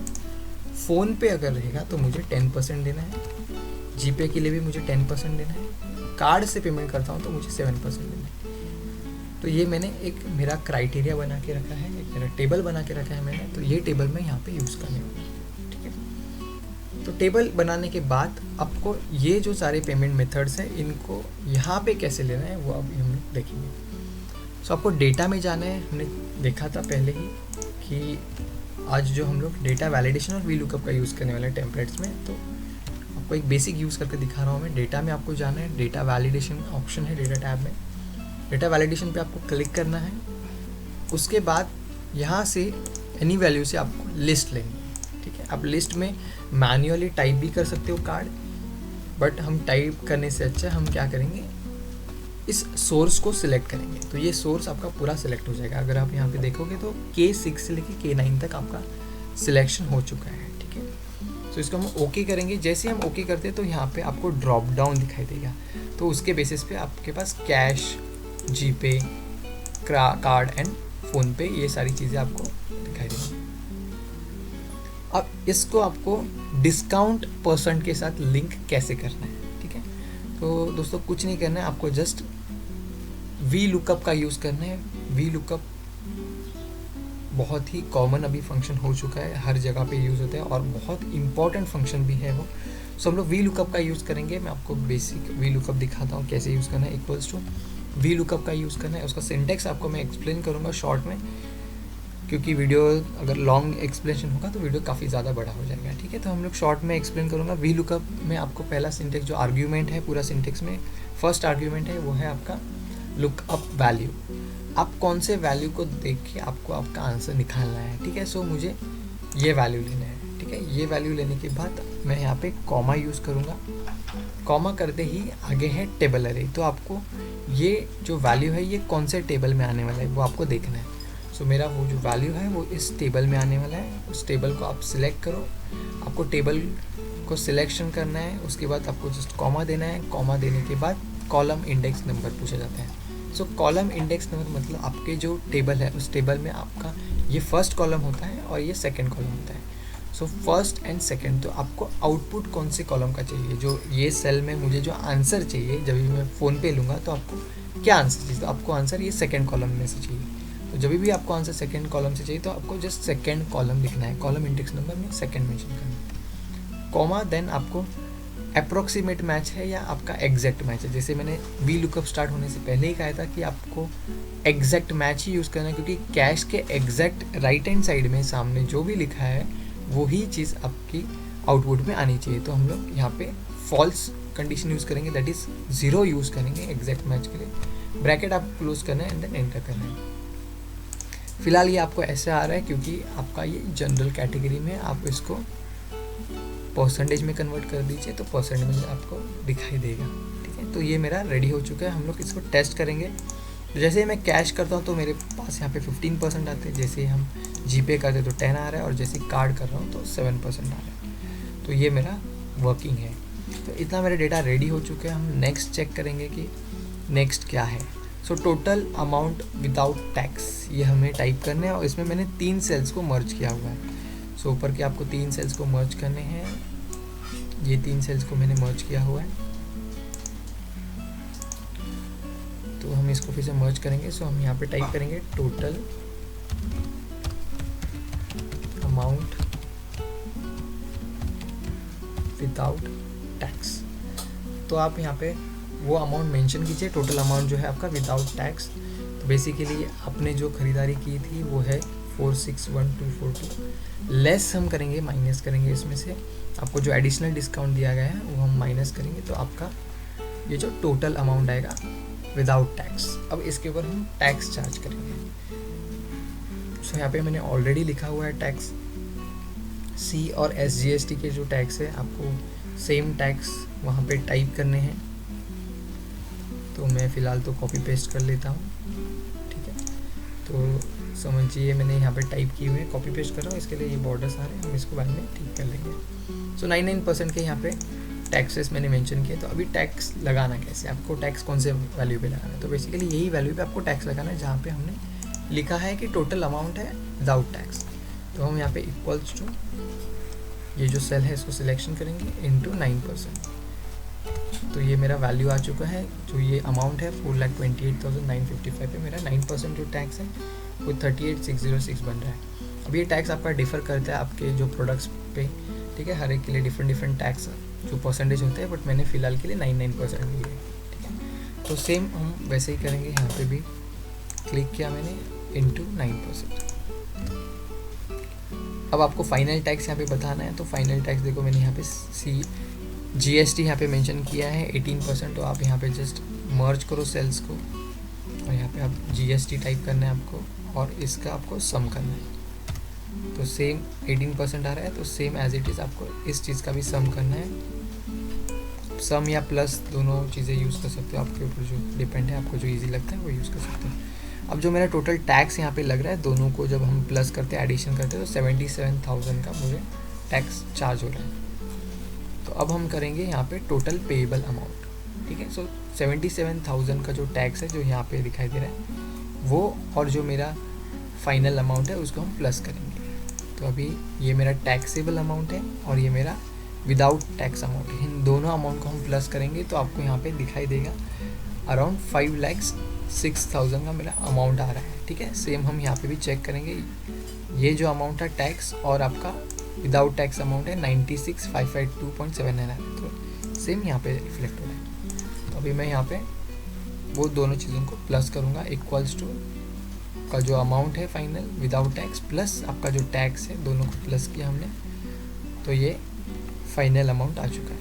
फ़ोन पे अगर रहेगा तो मुझे 10% देना है, जीपे के लिए भी मुझे 10% देना है, कार्ड से पेमेंट करता हूँ तो मुझे 7% देना है। तो ये मैंने एक मेरा क्राइटेरिया बना के रखा है, एक मेरा टेबल बना के रखा है मैंने। तो ये टेबल मैं यहाँ पे यूज़ करने वाला हूँ, ठीक है। तो टेबल बनाने के बाद आपको ये जो सारे पेमेंट मेथड्स हैं इनको यहाँ पे कैसे लेना है वो अभी हम लोग देखेंगे। सो आपको डेटा में जाना है। हमने देखा था पहले ही कि आज जो हम लोग डेटा वैलिडेशन और वी लुकअप का यूज़ करने वाले टेम्पलेट्स में, तो आपको एक बेसिक यूज़ करके दिखा रहा हूँ मैं। डेटा में आपको जाना है, डेटा वैलिडेशन ऑप्शन है डेटा टैब में। डेटा वैलिडेशन पे आपको क्लिक करना है। उसके बाद यहाँ से एनी वैल्यू से आपको लिस्ट लेनी है, ठीक है। आप लिस्ट में मैन्युअली टाइप भी कर सकते हो कार्ड, बट हम टाइप करने से अच्छा हम क्या करेंगे, इस सोर्स को सिलेक्ट करेंगे। तो ये सोर्स आपका पूरा सिलेक्ट हो जाएगा। अगर आप यहाँ पे देखोगे तो K6 से लेके K9 तक आपका सिलेक्शन हो चुका है, ठीक है। तो इसको हम ओके करेंगे। जैसे हम ओके करते हैं तो यहाँ पे आपको ड्रॉप डाउन दिखाई देगा। तो उसके बेसिस पे आपके पास cash, GPay, card and PhonePe, ये सारी चीज़ें आपको दिखाई देंगी। अब इसको आपको डिस्काउंट परसेंट के साथ लिंक कैसे करना है, ठीक है। तो दोस्तों कुछ नहीं करना है, आपको जस्ट वी लुकअप का यूज़ करना है। वी लुकअप बहुत ही कॉमन अभी फंक्शन हो चुका है, हर जगह पे यूज़ होता है और बहुत इंपॉर्टेंट फंक्शन भी है वो। सो हम लोग वी लुकअप का यूज़ करेंगे। मैं आपको बेसिक वी लुकअप दिखाता हूँ कैसे यूज़ करना है। इक्वल्स टू वी लुकअप का यूज़ करना है। उसका सिंटेक्स आपको मैं एक्सप्लेन करूँगा शॉर्ट में, क्योंकि वीडियो अगर लॉन्ग एक्सप्लेनेशन होगा तो वीडियो काफ़ी ज़्यादा बड़ा हो जाएगा, ठीक है। तो हम लोग शॉर्ट में एक्सप्लेन करूँगा। वी लुकअप में आपको पहला सिंटेक्स जो आर्ग्यूमेंट है पूरा सिंटेक्स में, फर्स्ट आर्ग्यूमेंट है वो है आपका लुकअप वैल्यू। आप कौन से वैल्यू को देख के आपको आपका आंसर निकालना है, ठीक है। सो मुझे ये वैल्यू लेना है, ठीक है। ये वैल्यू लेने के बाद मैं यहाँ पे कॉमा यूज़ करूँगा। कॉमा करते ही आगे है टेबल अरे। तो आपको ये जो वैल्यू है ये कौन से टेबल में आने वाला है वो आपको देखना है। सो मेरा वो जो वैल्यू है वो इस टेबल में आने वाला है। उस टेबल को आप सिलेक्ट करो। आपको टेबल को सिलेक्शन करना है, उसके बाद आपको जस्ट कॉमा देना है। कॉमा देने के बाद कॉलम इंडेक्स नंबर पूछा जाता है। सो कॉलम इंडेक्स नंबर मतलब आपके जो टेबल है उस टेबल में आपका ये फर्स्ट कॉलम होता है और ये सेकंड कॉलम होता है। सो फर्स्ट एंड सेकंड, तो आपको आउटपुट कौन से कॉलम का चाहिए। जो ये सेल में मुझे जो आंसर चाहिए, जब भी मैं फ़ोन पे लूँगा तो आपको क्या आंसर चाहिए, तो आपको आंसर ये सेकंड कॉलम में से चाहिए। तो जब भी आपको आंसर सेकंड कॉलम से चाहिए तो आपको जस्ट सेकंड कॉलम लिखना है। कॉलम इंडेक्स नंबर में सेकंड मेंशन करना है। कॉमा देन आपको अप्रोक्सीमेट मैच है या आपका एग्जैक्ट मैच है। जैसे मैंने वी लुकअप स्टार्ट होने से पहले ही कहा था कि आपको एग्जैक्ट मैच ही यूज़ करना है, क्योंकि कैश के एग्जैक्ट राइट हैंड साइड में सामने जो भी लिखा है वही चीज़ आपकी आउटपुट में आनी चाहिए। तो हम लोग यहाँ पे फॉल्स कंडीशन यूज़ करेंगे, दैट इज़ 0 यूज़ करेंगे एग्जैक्ट मैच के लिए। ब्रैकेट आप क्लोज करना है एंड देन एंटर करना है। फिलहाल ये आपको ऐसे आ रहा है क्योंकि आपका ये जनरल कैटेगरी में, आप इसको परसेंटेज में कन्वर्ट कर दीजिए तो परसेंट में आपको दिखाई देगा, ठीक है। तो ये मेरा रेडी हो चुका है। हम लोग इसको टेस्ट करेंगे। तो जैसे ही मैं कैश करता हूँ तो मेरे पास यहाँ पे 15% आते हैं। जैसे ही हम जीपे करते तो 10 आ रहा है और जैसे कार्ड कर रहा हूँ तो 7% आ रहा है। तो ये मेरा वर्किंग है। तो इतना मेरा डेटा रेडी हो चुका है। हम नेक्स्ट चेक करेंगे कि नेक्स्ट क्या है। So total amount without tax ये हमें टाइप करना है और इसमें मैंने 3 सेल्स को मर्ज किया हुआ है। सो ऊपर के आपको 3 सेल्स को मर्ज करने हैं। ये 3 सेल्स को मैंने मर्ज किया हुआ है, तो हम इसको फिर से मर्ज करेंगे। सो हम यहाँ पे टाइप करेंगे टोटल अमाउंट विदाउट टैक्स। तो आप यहाँ पे वो अमाउंट मेंशन कीजिए, टोटल अमाउंट जो है आपका विदाउट टैक्स। तो बेसिकली आपने जो खरीदारी की थी वो है 461242। लेस हम करेंगे, माइनस करेंगे इसमें से आपको जो एडिशनल डिस्काउंट दिया गया है वो हम माइनस करेंगे। तो आपका ये जो टोटल अमाउंट आएगा विदाउट टैक्स। अब इसके ऊपर हम टैक्स चार्ज करेंगे। सो यहाँ पे मैंने ऑलरेडी लिखा हुआ है टैक्स। सी और SGST के जो टैक्स है आपको सेम टैक्स वहाँ पे टाइप करने हैं। तो मैं फ़िलहाल तो कॉपी पेस्ट कर लेता हूँ, ठीक है। तो समझिए मैंने यहाँ पे टाइप किए हुए कॉपी पेस्ट कर रहा हूँ। इसके लिए ये बॉर्डर्स आ रहे हैं, हम इसको बाद में ठीक कर लेंगे। सो 99% के यहाँ पे टैक्सेस मैंने मेंशन किए। तो अभी टैक्स लगाना कैसे, आपको टैक्स कौन से वैल्यू पे लगाना है। तो बेसिकली यही वैल्यू पे आपको टैक्स लगाना है जहाँ पे हमने लिखा है कि टोटल अमाउंट है विदाउट टैक्स। तो हम यहाँ पे इक्वल्स टू ये जो सेल है इसको सिलेक्शन करेंगे इनटू 9%। तो ये मेरा वैल्यू आ चुका है। जो ये अमाउंट है 4,28,955 पे मेरा 9% जो टैक्स है वो 38,606 बन रहा है। अब ये टैक्स आपका डिफ़र करता है आपके जो प्रोडक्ट्स पे, ठीक है। हर एक के लिए डिफरेंट टैक्स जो परसेंटेज होते हैं, बट मैंने फ़िलहाल के लिए 99% लिया है, ठीक है। तो सेम हम वैसे ही करेंगे। यहाँ पे भी क्लिक किया मैंने इनटू 9%। अब आपको फाइनल टैक्स यहाँ पे बताना है। तो फाइनल टैक्स देखो मैंने यहाँ पे GST यहाँ पे मेंशन किया है 18%। तो आप यहाँ पे जस्ट मर्ज करो सेल्स को और यहाँ पे आप GST टाइप करना है आपको और इसका आपको सम करना है। तो सेम 18% आ रहा है, तो सेम एज इट इज़ आपको इस चीज़ का भी सम करना है। सम या प्लस दोनों चीज़ें यूज़ कर सकते हो, आपके ऊपर जो डिपेंड है, आपको जो ईजी लगता है वो यूज़ कर सकते हो। अब जो मेरा टोटल टैक्स यहाँ पे लग रहा है, दोनों को जब हम प्लस करते हैं, एडिशन करते हैं, तो 77,000 का मुझे टैक्स चार्ज हो रहा है। तो अब हम करेंगे यहाँ पे टोटल पेएबल अमाउंट, ठीक है। सो 77,000 का जो टैक्स है जो यहाँ पे दिखाई दे रहा है वो, और जो मेरा फाइनल अमाउंट है उसको हम प्लस करेंगे। तो अभी ये मेरा टैक्सेबल अमाउंट है और ये मेरा विदाउट टैक्स अमाउंट है। इन दोनों अमाउंट को हम प्लस करेंगे तो आपको यहाँ पे दिखाई देगा अराउंड 5,06,000 का मेरा अमाउंट आ रहा है। ठीक है, सेम हम यहाँ पे भी चेक करेंगे। ये जो अमाउंट है टैक्स और आपका विदाउट टैक्स अमाउंट है 96,552.79 है, तो सेम यहाँ पे रिफ्लेक्ट हो रहा है। तो अभी मैं यहाँ पे वो दोनों चीज़ों को प्लस करूँगा, इक्वल्स टू का जो अमाउंट है फाइनल विदाउट टैक्स प्लस आपका जो टैक्स है, दोनों को प्लस किया हमने, तो ये फाइनल अमाउंट आ चुका है।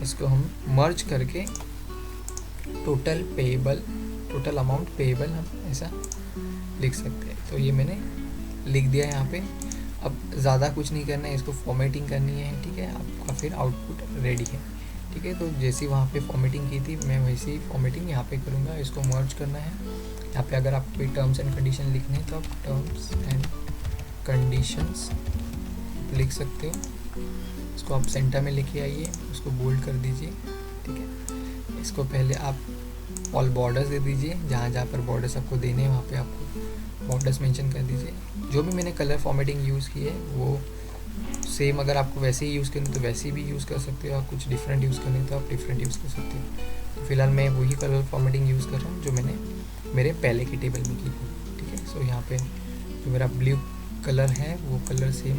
इसको हम मर्ज करके टोटल अमाउंट पेएबल हम ऐसा लिख सकते हैं। तो ये मैंने लिख दिया यहाँ पे। अब ज़्यादा कुछ नहीं करना है, इसको फॉर्मेटिंग करनी है। ठीक है, आपका फिर आउटपुट रेडी है। ठीक है, तो जैसी वहाँ पे फॉर्मेटिंग की थी मैं वैसी ही फॉर्मेटिंग यहाँ पे करूँगा। इसको मर्ज करना है। यहाँ पे अगर आपको कोई टर्म्स एंड कंडीशन लिखने हैं तो आप टर्म्स एंड कंडीशंस लिख सकते हो। इसको आप सेंटर में लेके आइए, उसको बोल्ड कर दीजिए। ठीक है, इसको पहले आप ऑल बॉर्डर्स दे दीजिए, जहाँ जहाँ पर बॉर्डर्स आपको देने हैं वहाँ पे आपको बॉर्डर्स मेंशन कर दीजिए। जो भी मैंने कलर फॉर्मेटिंग यूज़ की है वो सेम, अगर आपको वैसे ही यूज़ करनी तो वैसे भी यूज़ कर सकते हो, और कुछ डिफरेंट यूज़ करनी तो आप डिफरेंट यूज़ कर सकते हो। तो फिलहाल मैं वही कलर फॉर्मेटिंग यूज़ कर रहा हूँ जो मैंने मेरे पहले की टेबल में की थी। ठीक है, सो यहाँ पे जो मेरा ब्लू कलर है वो कलर सेम,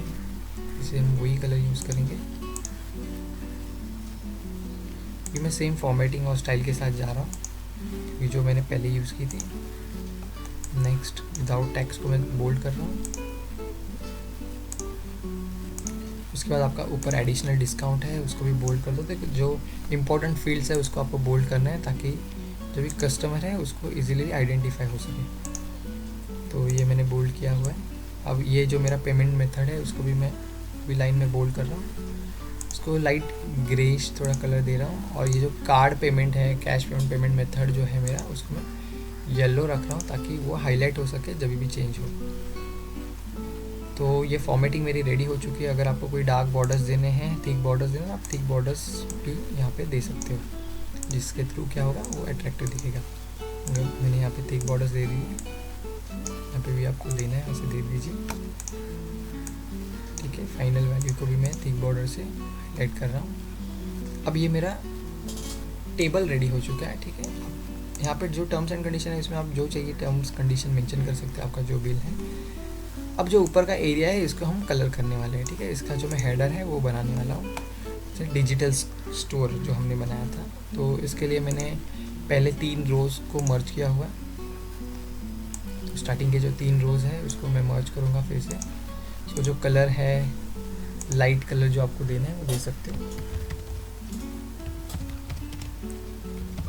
इसे हम वही कलर यूज़ करेंगे। ये मैं सेम फॉर्मेटिंग और स्टाइल के साथ जा रहा हूँ, ये जो मैंने पहले यूज़ की थी। नेक्स्ट विदाउट टैक्स को मैं बोल्ड कर रहा हूँ। उसके बाद आपका ऊपर एडिशनल डिस्काउंट है उसको भी बोल्ड कर दो। तो जो इम्पोर्टेंट फील्ड्स है उसको आपको बोल्ड करना है ताकि जो भी कस्टमर है उसको इजीली आइडेंटिफाई हो सके। तो ये मैंने बोल्ड किया हुआ है। अब ये जो मेरा पेमेंट मेथड है उसको भी मैं भी लाइन में बोल्ड कर रहा हूँ। उसको लाइट ग्रेश थोड़ा कलर दे रहा हूँ। और ये जो कार्ड पेमेंट है, कैश पेमेंट मेथड जो है मेरा, उसको मैं येलो रख रहा हूँ ताकि वो हाईलाइट हो सके जब भी चेंज हो। तो ये फॉर्मेटिंग मेरी रेडी हो चुकी है। अगर आपको कोई डार्क बॉर्डर्स देने हैं, थिक बॉर्डर्स देने हैं, आप थिक बॉर्डर्स भी यहाँ पे दे सकते हो, जिसके थ्रू क्या होगा वो अट्रैक्टिव दिखेगा। मैंने यहाँ पे थिक बॉर्डर्स दे दी है, यहाँ पे भी आपको देना है ऐसे दे दीजिए। ठीक है, फाइनल वैल्यू को भी मैं थिक बॉर्डर से हाईलाइट कर रहा हूँ। अब ये मेरा टेबल रेडी हो चुका है। ठीक है, यहाँ पे जो टर्म्स एंड कंडीशन है इसमें आप जो चाहिए टर्म्स कंडीशन मेंशन कर सकते हैं, आपका जो बिल है। अब जो ऊपर का एरिया है इसको हम कलर करने वाले हैं। ठीक है, इसका जो मैं हेडर है वो बनाने वाला हूँ, डिजिटल स्टोर जो हमने बनाया था। तो इसके लिए मैंने पहले 3 रोज़ को मर्ज किया हुआ है। तो स्टार्टिंग के जो 3 रोज़ है उसको मैं मर्ज करूँगा फिर से। इसको जो कलर है लाइट कलर जो आपको देना है वो दे सकते हो।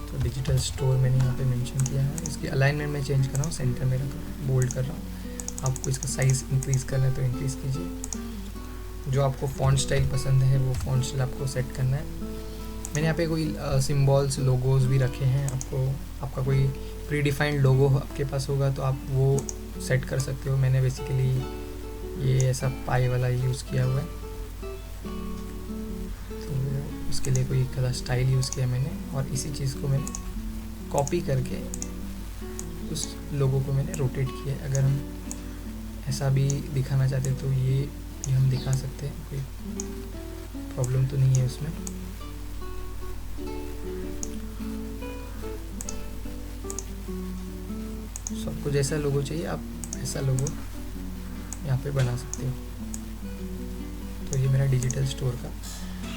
तो डिजिटल स्टोर मैंने यहाँ पे मेंशन किया है। इसकी अलाइनमेंट में चेंज कर रहा हूँ, सेंटर में रख रहा हूँ, बोल्ड कर रहा हूँ। आपको इसका साइज़ इंक्रीज़ करना है तो इंक्रीज़ कीजिए। जो आपको फ़ॉन्ट स्टाइल पसंद है वो फ़ॉन्ट स्टाइल आपको सेट करना है। मैंने यहाँ पे कोई सिम्बॉल्स लोगोज़ भी रखे हैं। आपका कोई प्री डिफाइंड लोगो आपके पास होगा तो आप वो सेट कर सकते हो। मैंने बेसिकली ये ऐसा पाई वाला यूज़ किया हुआ है, तो इसके लिए कोई एक स्टाइल यूज़ किया मैंने, और इसी चीज़ को मैंने कॉपी करके उस लोगो को मैंने रोटेट किया। अगर हम ऐसा भी दिखाना चाहते हैं तो ये हम दिखा सकते हैं, कोई प्रॉब्लम तो नहीं है उसमें। सबको जैसा लोगो चाहिए आप ऐसा लोगो यहाँ पे बना सकते हो। तो ये मेरा डिजिटल स्टोर का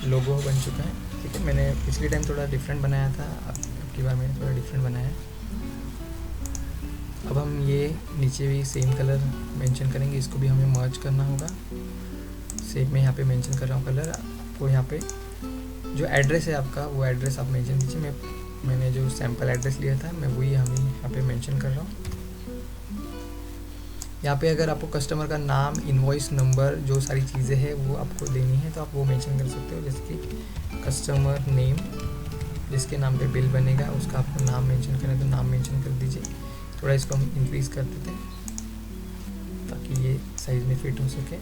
लोगो बन चुका है। ठीक है, मैंने पिछले टाइम थोड़ा डिफरेंट बनाया था, अब की बार मैंने थोड़ा डिफरेंट बनाया है। अब हम ये नीचे भी सेम कलर मेंशन करेंगे, इसको भी हमें मर्ज करना होगा। सेम मैं यहाँ पे मेंशन कर रहा हूँ कलर। आपको यहाँ पे जो एड्रेस है आपका वो एड्रेस आप मेंशन कीजिए। मैंने जो सैम्पल एड्रेस लिया था मैं वही यहाँ पे मेंशन कर रहा हूँ। यहाँ पे अगर आपको कस्टमर का नाम, इनवॉइस नंबर, जो सारी चीज़ें हैं वो आपको देनी है तो आप वो मेंशन कर सकते हो। जैसे कि कस्टमर नेम, जिसके नाम पे बिल बनेगा उसका आपको नाम मेंशन करना है तो नाम मेंशन कर दीजिए। थोड़ा इसको हम इंक्रीज़ कर देते हैं ताकि ये साइज़ में फिट हो सके।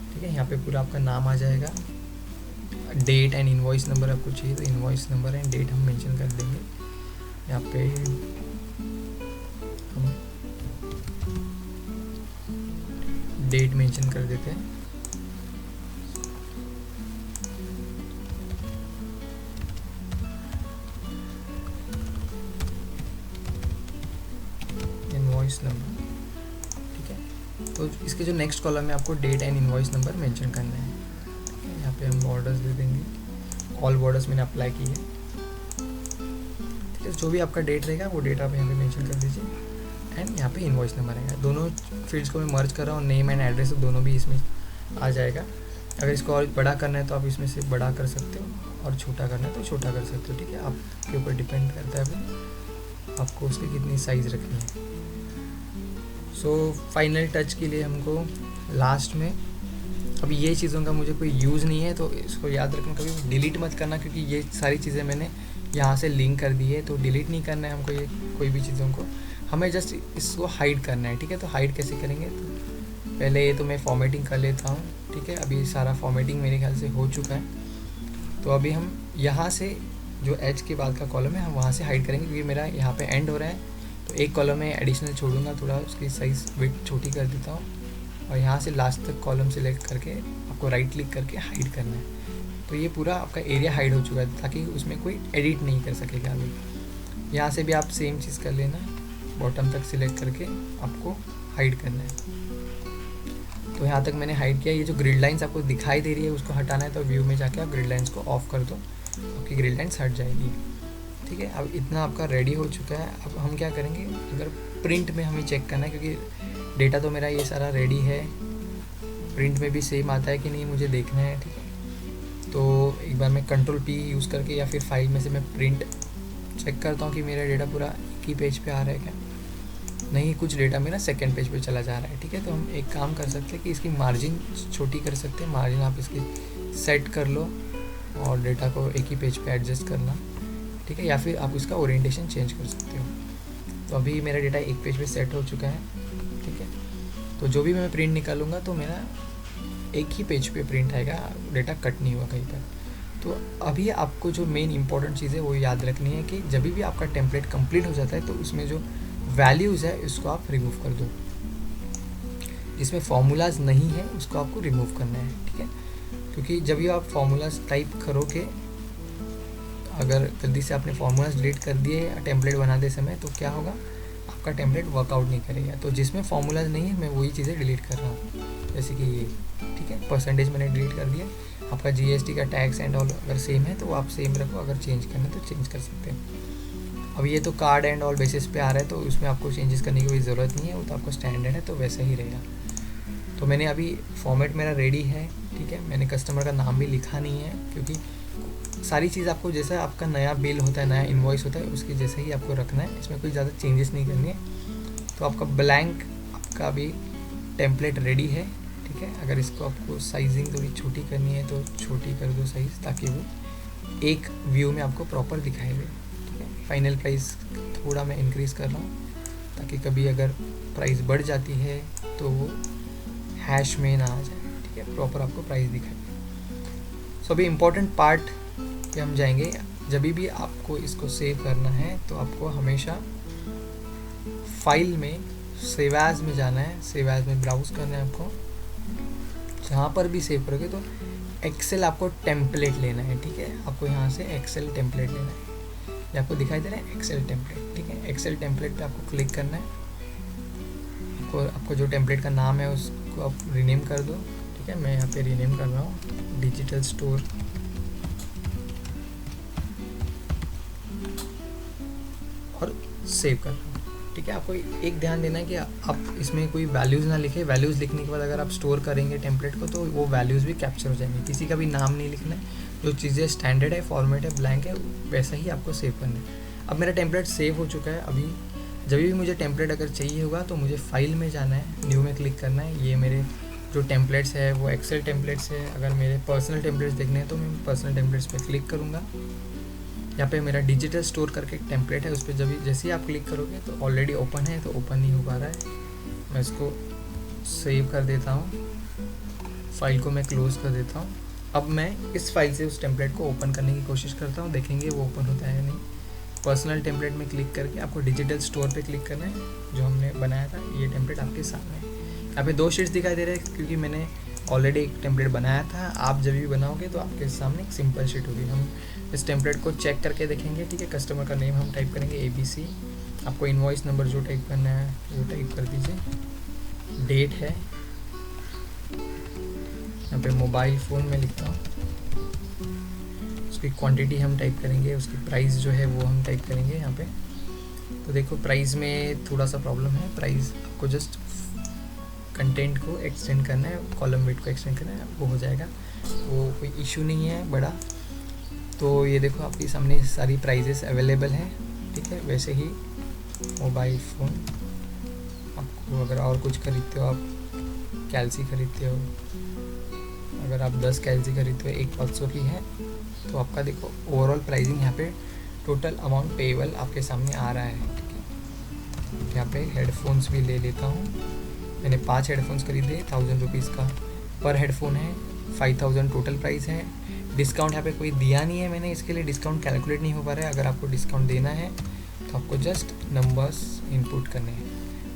ठीक है, यहाँ पे पूरा आपका नाम आ जाएगा। डेट एंड इनवॉइस नंबर आपको चाहिए तो इनवॉइस नंबर एंड डेट हम मेंशन कर देंगे। यहाँ पे हम डेट मेंशन कर देते हैं। इनवॉइस नंबर, ठीक है। तो इसके जो नेक्स्ट कॉलम है आपको date and invoice number mention करना है। यहाँ पे हम बॉर्डर्स दे देंगे, ऑल बॉर्डर्स मैंने अप्लाई की है, ठीक है। जो भी आपका डेट रहेगा वो डेट आप यहाँ पे मेंशन कर दीजिए एंड यहाँ पे इनवॉइस नंबर रहेगा। दोनों फील्ड्स को मैं मर्ज कर रहा हूँ, नेम एंड एड्रेस दोनों भी इसमें आ जाएगा। अगर इसको और बड़ा करना है तो आप इसमें से बड़ा कर सकते हो और छोटा करना है तो छोटा कर सकते हो, ठीक है। आपके ऊपर डिपेंड करता है अभी आपको उसकी कितनी साइज़ रखनी है। सो फाइनल टच के लिए हमको लास्ट में, अभी ये चीज़ों का मुझे कोई यूज़ नहीं है तो इसको याद रखना, कभी डिलीट मत करना क्योंकि ये सारी चीज़ें मैंने यहाँ से लिंक कर दी है तो डिलीट नहीं करना है हमको ये कोई भी चीज़ों को, हमें जस्ट इसको हाइड करना है, ठीक है। तो हाइड कैसे करेंगे, तो पहले ये तो मैं फॉर्मेटिंग कर लेता हूँ, ठीक है। अभी सारा फॉर्मेटिंग मेरे ख्याल से हो चुका है। तो अभी हम यहाँ से जो एच के बाद का कॉलम है हम वहाँ से हाइड करेंगे क्योंकि मेरा यहाँ पे एंड हो रहा है। तो एक कॉलम में एडिशनल छोड़ूंगा, थोड़ा उसकी साइज़ विड्थ छोटी कर देता हूँ और यहाँ से लास्ट तक कॉलम सिलेक्ट करके आपको राइट क्लिक करके हाइड करना है। तो ये पूरा आपका एरिया हाइड हो चुका है ताकि उसमें कोई एडिट नहीं कर सकेगा। अभी यहाँ से भी आप सेम चीज़ कर लेना, बॉटम तक सिलेक्ट करके आपको हाइड करना है। तो यहाँ तक मैंने हाइड किया। ये जो ग्रिड लाइंस आपको दिखाई दे रही है उसको हटाना है तो व्यू में जाके आप ग्रिड लाइंस को ऑफ कर दो, आपकी ग्रिड लाइंस हट जाएगी, ठीक है। अब इतना आपका रेडी हो चुका है। अब हम क्या करेंगे, अगर प्रिंट में हमें चेक करना है क्योंकि डेटा तो मेरा ये सारा रेडी है, प्रिंट में भी सेम आता है कि नहीं मुझे देखना है, ठीक है। तो एक बार मैं Ctrl+P यूज़ करके या फिर फाइल में से मैं प्रिंट चेक करता हूँ कि मेरा डेटा पूरा एक ही पेज पे आ रहा है क्या, नहीं कुछ डेटा मेरा सेकंड पेज पे चला जा रहा है, ठीक है। तो हम एक काम कर सकते हैं कि इसकी मार्जिन छोटी कर सकते हैं, मार्जिन आप इसकी सेट कर लो और डेटा को एक ही पेज पे एडजस्ट करना, ठीक है। या फिर आप इसका ओरिएंटेशन चेंज कर सकते हो। तो अभी मेरा डेटा एक पेज पे सेट हो चुका है, ठीक है। तो जो भी मैं प्रिंट निकालूंगा तो मेरा एक ही पेज पे प्रिंट आएगा, डेटा कट नहीं हुआ कहीं पर। तो अभी आपको जो मेन इंपॉर्टेंट चीज़ है वो याद रखनी है कि जब भी आपका टेम्पलेट कंप्लीट हो जाता है तो उसमें जो वैल्यूज़ है उसको आप रिमूव कर दो, जिसमें फॉर्मूलाज नहीं है उसको आपको रिमूव करना है, ठीक है। क्योंकि जब भी आप फॉर्मूलाज टाइप करोगे, अगर जल्दी से आपने फॉर्मूलाज डिलीट कर दिए टेम्पलेट बनाते समय तो क्या होगा, आपका टेम्पलेट वर्कआउट नहीं करेगा। तो जिसमें फॉर्मूलाज नहीं है मैं वही चीज़ें डिलीट कर रहा हूँ, जैसे कि ये, ठीक है। परसेंटेज मैंने डिलीट कर दिया। आपका GST का टैक्स एंड ऑल अगर सेम है तो आप सेम रखो, अगर चेंज करना है तो चेंज कर सकते हैं। अब ये तो कार्ड एंड ऑल बेसिस पे आ रहा है तो उसमें आपको चेंजेस करने की कोई ज़रूरत नहीं है, वो तो आपका स्टैंडर्ड है तो वैसा ही रहेगा। तो मैंने अभी फॉर्मेट मेरा रेडी है, ठीक है। मैंने कस्टमर का नाम भी लिखा नहीं है क्योंकि सारी चीज़ आपको जैसा आपका नया बिल होता है, नया इनवॉइस होता है उसके जैसे ही आपको रखना है, इसमें कोई ज़्यादा चेंजेस नहीं करनी है। तो आपका ब्लैंक आपका अभी टेम्पलेट रेडी है, ठीक है। अगर इसको आपको साइजिंग थोड़ी छोटी करनी है तो छोटी कर दो साइज़, ताकि वो एक व्यू में आपको प्रॉपर दिखाई दे, ठीक है। फाइनल प्राइस थोड़ा मैं इंक्रीज़ कर रहा हूँ ताकि कभी अगर प्राइस बढ़ जाती है तो वो हैश में ना आ जाए, ठीक है, प्रॉपर आपको प्राइस दिखाई दे। सो अभी इम्पोर्टेंट पार्ट पे हम जाएंगे। जब भी आपको इसको सेव करना है तो आपको हमेशा फाइल में सेव एज में जाना है, सेव एज में ब्राउज़ करना है आपको। जहाँ पर भी सेव करोगे तो एक्सेल आपको टेम्पलेट लेना है, ठीक है। आपको यहाँ से एक्सेल टेम्पलेट लेना है, ये आपको दिखाई दे रहा है एक्सेल टेम्पलेट, ठीक है। एक्सेल टेम्पलेट पे आपको क्लिक करना है। आपको जो टेम्पलेट का नाम है उसको आप रीनेम कर दो, ठीक है। मैं यहाँ पे रीनेम कर रहा हूँ डिजिटल स्टोर, और सेव कर रहा हूँ, ठीक है। आपको एक ध्यान देना है कि आप इसमें कोई वैल्यूज़ ना लिखे। वैल्यूज़ लिखने के बाद अगर आप स्टोर करेंगे टेम्पलेट को तो वो वैल्यूज़ भी कैप्चर हो जाएंगी। किसी का भी नाम नहीं लिखना है, जो चीज़ें स्टैंडर्ड है, फॉर्मेट है, ब्लैंक है, वैसा ही आपको सेव करना है। अब मेरा टेम्पलेट सेव हो चुका है। अभी जब भी मुझे टेम्पलेट अगर चाहिए होगा तो मुझे फाइल में जाना है, न्यू में क्लिक करना है। ये मेरे जो टेम्पलेट्स है वो एक्सेल टेम्पलेट्स है। अगर मेरे पर्सनल टेम्पलेट्स देखने हैं तो मैं पर्सनल टेम्पलेट्स पे क्लिक करूँगा। यहाँ पे मेरा डिजिटल स्टोर करके एक टेम्पलेट है, उस पर जब जैसे ही आप क्लिक करोगे तो ऑलरेडी ओपन है, तो ओपन नहीं हो पा रहा है। मैं इसको सेव कर देता हूँ, फाइल को मैं क्लोज़ कर देता हूँ अब मैं इस फाइल से उस टेम्पलेट को ओपन करने की कोशिश करता हूँ, देखेंगे वो ओपन होता है या नहीं। पर्सनल टेम्पलेट में क्लिक करके आपको डिजिटल स्टोर पे क्लिक करना है, जो हमने बनाया था ये टेम्पलेट आपके सामने है। यहाँ पे 2 शीट्स दिखाई दे रहे हैं क्योंकि मैंने ऑलरेडी एक टेम्पलेट बनाया था। आप जब भी बनाओगे तो आपके सामने एक सिंपल शीट होगी। हम इस टेम्पलेट को चेक करके देखेंगे, ठीक है। कस्टमर का नेम हम टाइप करेंगे ABC, आपको इनवॉइस नंबर जो टाइप करना है वो टाइप कर दीजिए। डेट है, यहाँ पे मोबाइल फ़ोन में लिखता हूँ, उसकी क्वांटिटी हम टाइप करेंगे, उसकी प्राइस जो है वो हम टाइप करेंगे यहाँ पे। तो देखो प्राइस में थोड़ा सा प्रॉब्लम है, प्राइस आपको जस्ट कंटेंट को एक्सटेंड करना है, कॉलम वेट को एक्सटेंड करना है, वो हो जाएगा, वो कोई इशू नहीं है बड़ा। तो ये देखो आपके सामने सारी प्राइजेस अवेलेबल हैं, ठीक है। वैसे ही मोबाइल फ़ोन, आपको अगर और कुछ खरीदते हो, आप कैल्सी खरीदते हो, अगर आप 10 कैल्सी खरीदते हो, एक 500 की है, तो आपका देखो ओवरऑल प्राइसिंग यहाँ पे टोटल अमाउंट पेएबल आपके सामने आ रहा है, ठीक है। यहाँ पे हेडफोन्स भी ले लेता हूँ, मैंने 5 हेडफोन्स खरीदे, 1000 रुपीज़ का पर हेडफोन है, 5000 टोटल प्राइस है। डिस्काउंट यहाँ पे कोई दिया नहीं है मैंने, इसके लिए डिस्काउंट कैलकुलेट नहीं हो पा रहा है। अगर आपको डिस्काउंट देना है तो आपको जस्ट नंबर्स इनपुट करने हैं,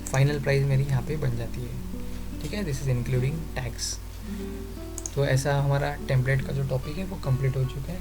फाइनल प्राइस मेरी यहाँ पे बन जाती है, ठीक है। This is including tax. तो ऐसा हमारा टेम्पलेट का जो टॉपिक है वो कंप्लीट हो चुका है।